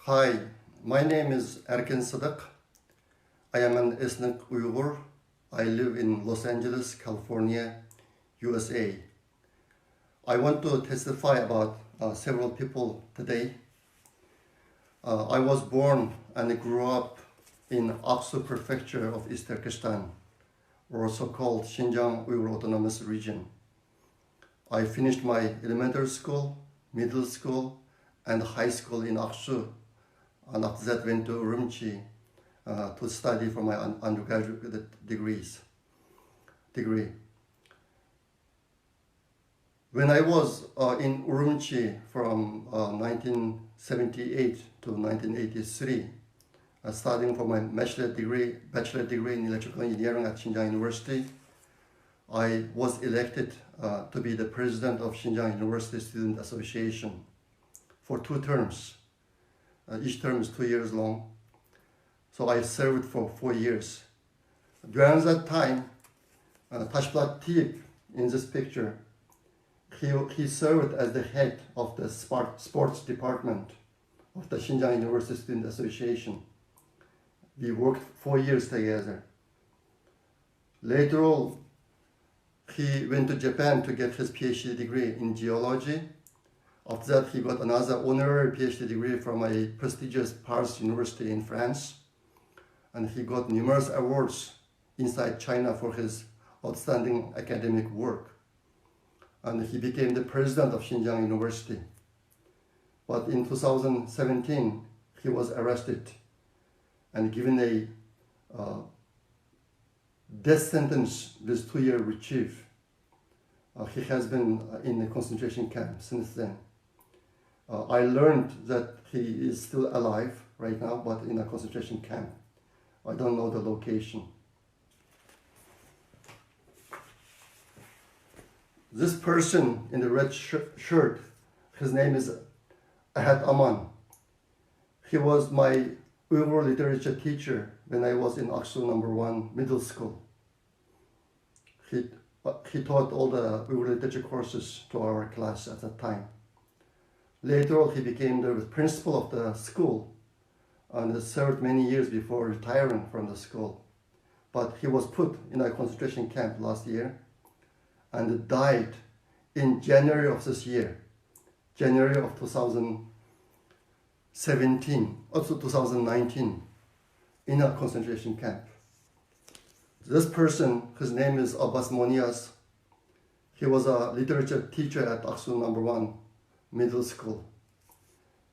Hi, my name is Erkin. I am an ethnic Uyghur. I live in Los Angeles, California, USA. I want to testify about several people today. I was born and grew up in Aksu Prefecture of East Turkestan, or so-called Xinjiang Uyghur Autonomous Region. I finished my elementary school, middle school, and high school in Aksu, and after that went to Urumqi to study for my undergraduate degree. When I was in Urumqi from 1978 to 1983, studying for my bachelor degree in electrical engineering at Xinjiang University, I was elected to be the president of Xinjiang University Student Association for 2 terms. Each term is 2 years long. So I served for 4 years. During that time, Tashplat Tip in this picture, he served as the head of the sports department of the Xinjiang University Student Association. We worked 4 years together. Later on, he went to Japan to get his PhD degree in geology. After that, he got another honorary PhD degree from a prestigious Paris University in France. And he got numerous awards inside China for his outstanding academic work. And he became the president of Xinjiang University. But in 2017, he was arrested and given a death sentence with 2-year reprieve. He has been in a concentration camp since then. I learned that he is still alive right now, but in a concentration camp. I don't know the location. This person in the red shirt, his name is Ahad Aman. He was my Uyghur literature teacher when I was in Aksu No. 1 middle school. He taught all the Uyghur literature courses to our class at that time. Later on, he became the principal of the school and served many years before retiring from the school. But he was put in a concentration camp last year and died in January of this year, January of 2017, also 2019, in a concentration camp. This person, his name is Abbas Monias. He was a literature teacher at Aksu No. 1 middle school.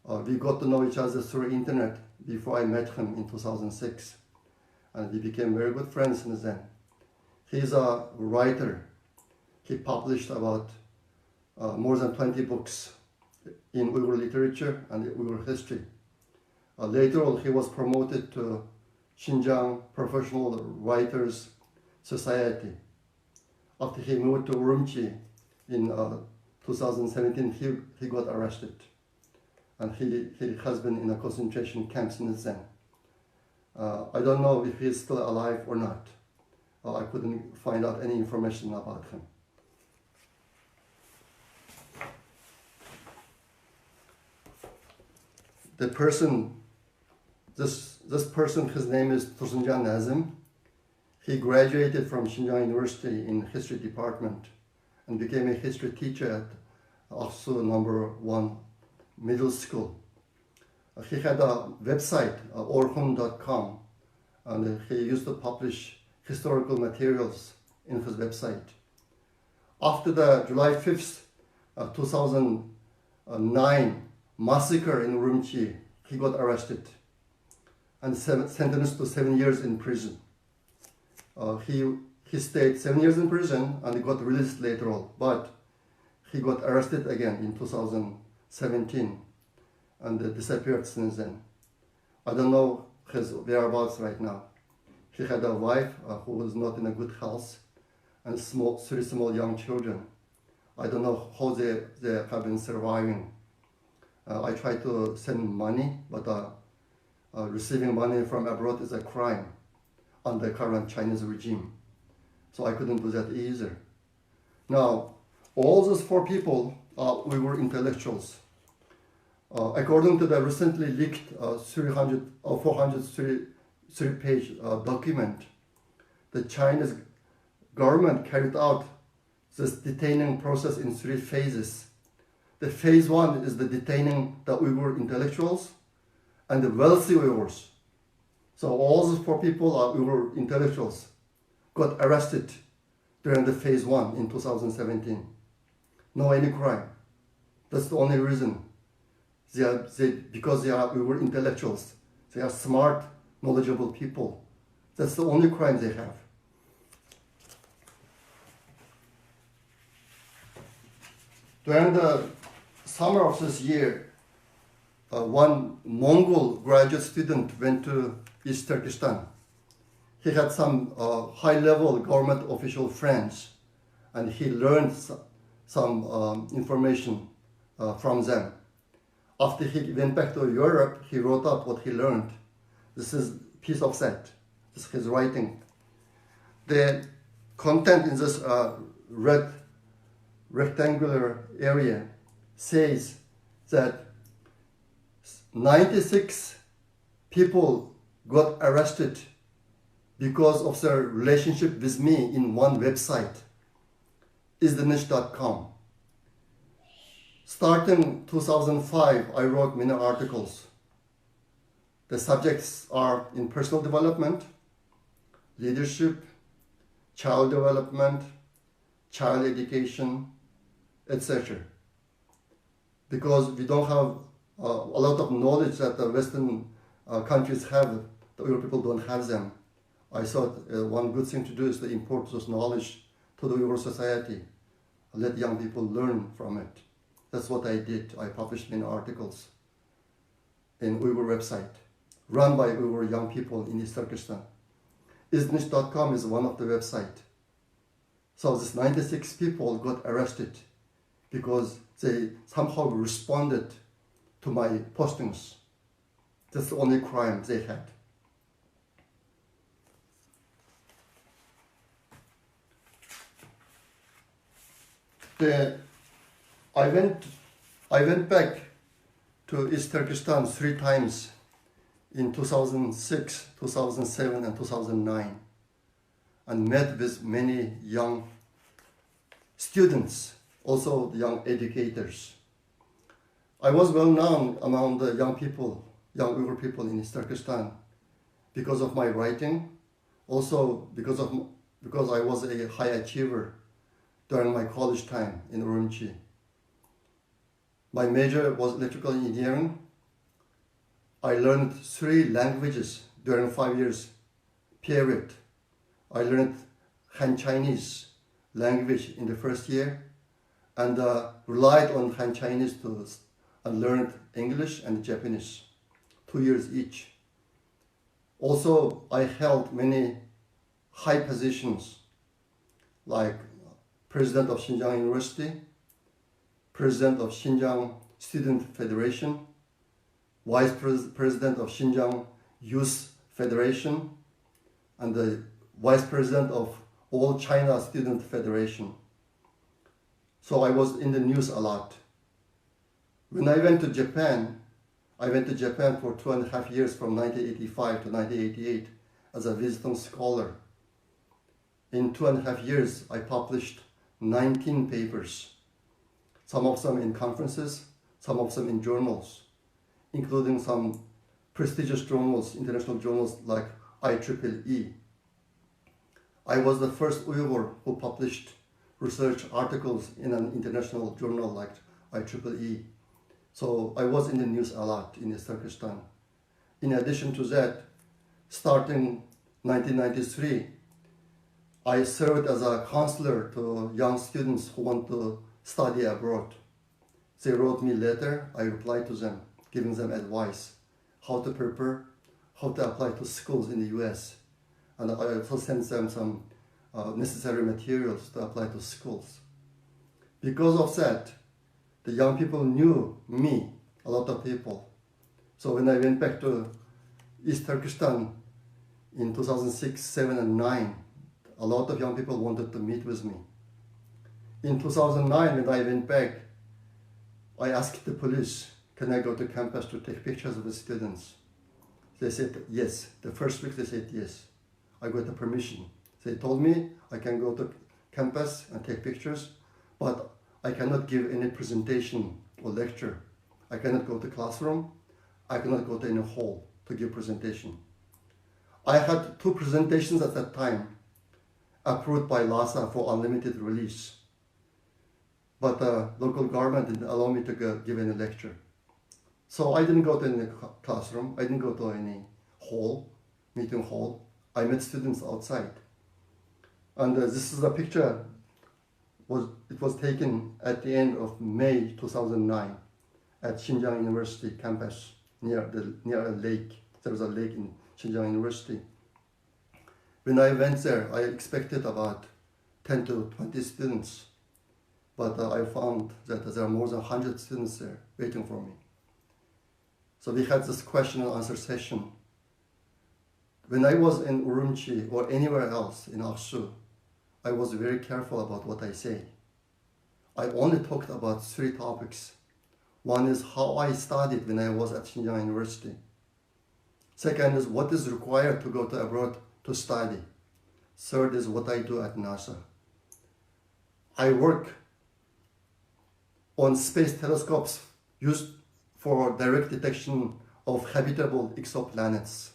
We got to know each other through internet before I met him in 2006. And we became very good friends since then. He's a writer. He published about more than 20 books in Uyghur literature and Uyghur history. Later on, he was promoted to Xinjiang Professional Writers Society. After he moved to Urumqi in 2017, he got arrested. And he has been in a concentration camp since then. I don't know if he's still alive or not. I couldn't find out any information about him. The person, this person, his name is Tursunjan Nazim. He graduated from Xinjiang University in history department and became a history teacher at Aksu No. 1 middle school. He had a website, orhun.com, and he used to publish historical materials in his website. After the July 5th, 2009 massacre in Urumqi, he got arrested and sentenced to 7 years in prison. He stayed 7 years in prison and got released later on, but he got arrested again in 2017 and disappeared since then. I don't know his whereabouts right now. He had a wife who was not in a good health and 3 small young children. I don't know how they have been surviving. I tried to send money, but receiving money from abroad is a crime under the current Chinese regime. So I couldn't do that either. Now, all those 4 people, we were intellectuals. According to the recently leaked 403-page document, the Chinese government carried out this detaining process in 3 phases. The phase 1 is the detaining the Uyghur intellectuals and the wealthy Uyghurs. So all those 4 people are Uyghur intellectuals got arrested during the phase 1 in 2017. No any crime. That's the only reason. Because they are Uyghur intellectuals. They are smart, knowledgeable people. That's the only crime they have. During the summer of this year, one Mongol graduate student went to East Turkestan. He had some high-level government official friends, and he learned some information from them. After he went back to Europe, he wrote out what he learned. This is a piece of that. This is his writing. The content in this red rectangular area says that 96 people got arrested because of their relationship with me in one website, istheniche.com. Starting 2005, I wrote many articles. The subjects are in personal development, leadership, child development, child education, etc. Because we don't have a lot of knowledge that the Western countries have, the Uyghur people don't have them. I thought one good thing to do is to import this knowledge to the Uyghur society, let young people learn from it. That's what I did. I published many articles in Uyghur website, run by Uyghur young people in East Turkestan. istheniche.com is one of the website. So this 96 people got arrested because they somehow responded to my postings. That's the only crime they had. I went back to East Turkestan 3 times in 2006, 2007, and 2009, and met with many young students, also young educators. I was well known among the young people, young Uyghur people in East Turkestan because of my writing, also because I was a high achiever during my college time in Urumqi. My major was electrical engineering. I learned 3 languages during 5 years period. I learned Han Chinese language in the first year and relied on Han Chinese to learn English and Japanese, 2 years each. Also, I held many high positions like President of Xinjiang University, President of Xinjiang Student Federation, Vice President of Xinjiang Youth Federation, and the Vice President of All China Student Federation. So I was in the news a lot. When I went to Japan for 2.5 years from 1985 to 1988 as a visiting scholar. In 2.5 years, I published 19 papers, some of them in conferences, some of them in journals, including some prestigious journals, international journals like IEEE. I was the first Uyghur who published research articles in an international journal like IEEE. So I was in the news a lot in East Turkestan. In addition to that, starting 1993, I served as a counselor to young students who want to study abroad. They wrote me a letter, I replied to them, giving them advice, how to prepare, how to apply to schools in the US. And I also sent them some necessary materials to apply to schools. Because of that, the young people knew me, a lot of people. So when I went back to East Turkestan in 2006, 7, and 9, a lot of young people wanted to meet with me. In 2009, when I went back, I asked the police, can I go to campus to take pictures of the students? They said yes. The first week they said yes. I got the permission. They told me I can go to campus and take pictures, but I cannot give any presentation or lecture. I cannot go to classroom. I cannot go to any hall to give presentation. I had 2 presentations at that time approved by LASA for unlimited release. But the local government didn't allow me to give any lecture. So I didn't go to any classroom. I didn't go to any hall, meeting hall. I met students outside. And this is a picture. It was taken at the end of May 2009 at Xinjiang University campus near a lake. There was a lake in Xinjiang University. When I went there, I expected about 10 to 20 students, but I found that there are more than 100 students there waiting for me. So we had this question and answer session. When I was in Urumqi or anywhere else in Aksu, I was very careful about what I say. I only talked about 3 topics. One is how I studied when I was at Xinjiang University. Second is what is required to go to abroad to study. Third is what I do at NASA. I work on space telescopes used for direct detection of habitable exoplanets.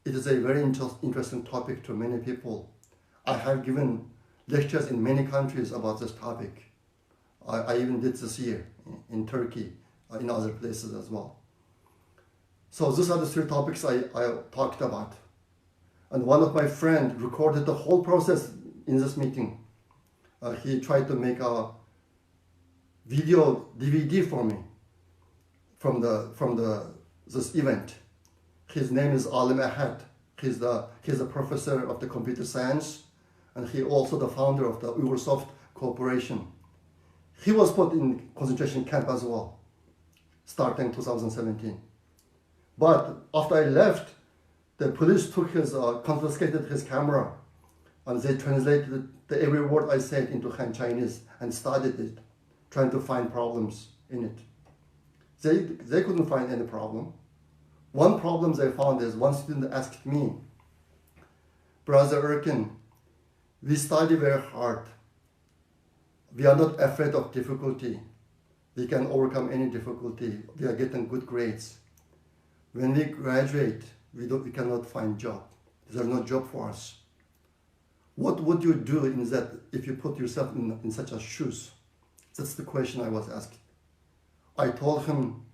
It is a very interesting topic to many people. I have given lectures in many countries about this topic. I even did this year in Turkey, in other places as well. So these are the 3 topics I talked about. And one of my friends recorded the whole process in this meeting. He tried to make a video DVD for me from this event. His name is Alim Ahad. He's a professor of the computer science, and he also the founder of the Uygur Soft Corporation. He was put in concentration camp as well, starting 2017. But after I left, the police took confiscated his camera, and they translated every word I said into Han Chinese and studied it, trying to find problems in it. They couldn't find any problem. One problem they found is one student asked me, Brother Erkin, we study very hard. We are not afraid of difficulty. We can overcome any difficulty. We are getting good grades. When we graduate, we cannot find job. There's no job for us. What would you do in that if you put yourself in such a shoes? That's the question I was asked. I told him,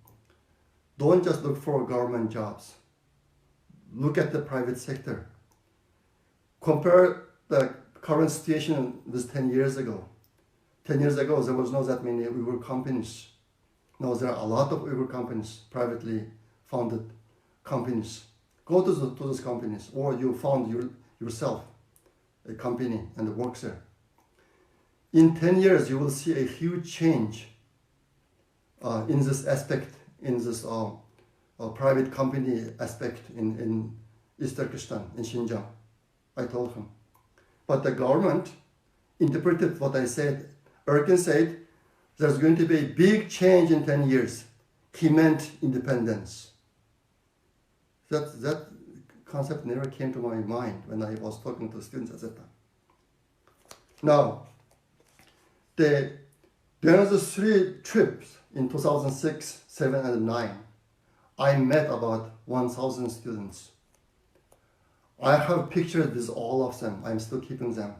don't just look for government jobs. Look at the private sector. Compare the current situation with 10 years ago. 10 years ago, there was not that many Uyghur companies. Now there are a lot of Uyghur companies, privately founded companies. Go to those companies, or you found yourself a company and work there. In 10 years, you will see a huge change in this aspect, in this private company aspect in East Turkestan, in Xinjiang, I told him. But the government interpreted what I said. Erkin said, there's going to be a big change in 10 years. He meant independence. That concept never came to my mind when I was talking to students at that time. Now, during the 3 trips in 2006, 7, and 9, I met about 1,000 students. I have pictures with all of them. I'm still keeping them.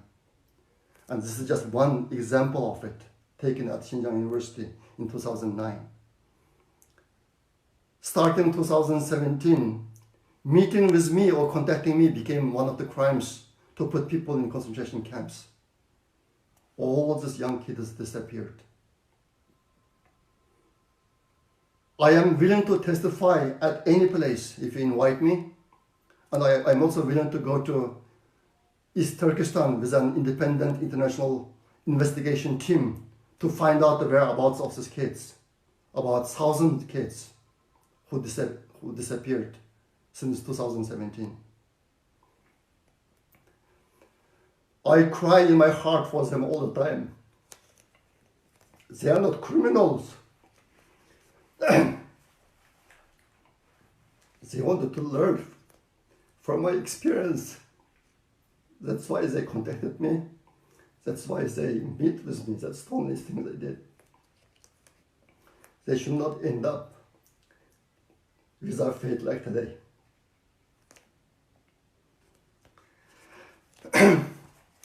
And this is just one example of it, taken at Xinjiang University in 2009. Starting 2017, meeting with me or contacting me became one of the crimes to put people in concentration camps. All these young kids disappeared. I am willing to testify at any place if you invite me, and I'm also willing to go to East Turkestan with an independent international investigation team to find out the whereabouts of these kids, about 1,000 kids who disappeared since 2017. I cry in my heart for them all the time. They are not criminals. They wanted to learn from my experience. That's why they contacted me. That's why they meet with me. That's the only thing they did. They should not end up with our fate like today.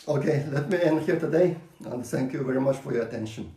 Okay, let me end here today, and thank you very much for your attention.